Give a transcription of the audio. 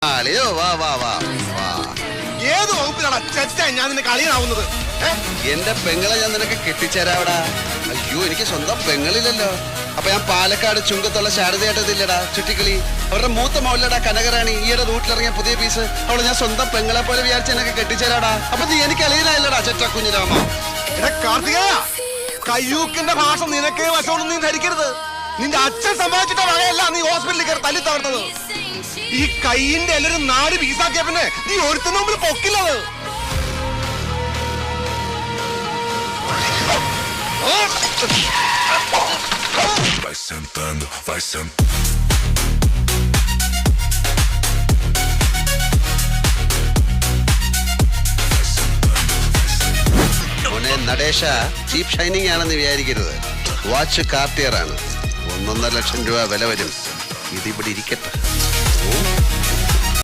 അളിയോ വാ വാ വാ വാ. ഏത് വകുപ്പിലാണ് ചെറ്റാ ഞാൻ നിനക്ക് അളിയനാവുന്നത്? എന്റെ പെങ്ങളെ ഞാൻ നിനക്ക് കെട്ടിച്ചേരാവടാ. അയ്യോ എനിക്ക് സ്വന്തം പെങ്ങളില്ലല്ലോ. അപ്പൊ ഞാൻ പാലക്കാട് ചുങ്കത്തുള്ള ശാരദയായിട്ടതില്ലടാ ചുറ്റിക്കളി. അവരുടെ മൂത്ത മൗലടാ കനകറാണി. ഈയിടെ റൂട്ടിലിറങ്ങിയ പുതിയ പീസ്. അവളെ ഞാൻ സ്വന്തം പെങ്ങളെ പോലെ വിചാരിച്ച് എനക്ക് കെട്ടിച്ചേരാടാ. അപ്പൊ നീ എനിക്ക് അളിയനായില്ലടാ ചെറ്റ കുഞ്ഞിരാമ. കാർത്തികേയ, കയ്യൂക്കിന്റെ ഭാഷ നിനക്കേ വശമൊന്നും നീ ധരിക്കരുത്. നിന്റെ അച്ഛൻ സമ്പാദിച്ചിട്ട വകയല്ല നീ ഹോസ്പിറ്റലിൽ കയറി തല്ലി തകർന്നത്. ഈ കൈയിന്റെ എല്ലാരും 4 പീസാക്കിയ പിന്നെ നീ ഒരുത്തിന് മുമ്പിൽ പൊക്കില്ലത്. Vai sentando, vai sentando. നടേശ ചീപ്പ് ഷൈനിങ് ആണെന്ന് വിചാരിക്കരുത്. വാച്ച് കാർട്ടിയർ ആണ്. 1.5 ലക്ഷം രൂപ വില വരും. ഇതിവിടെ ഇരിക്കട്ടെ.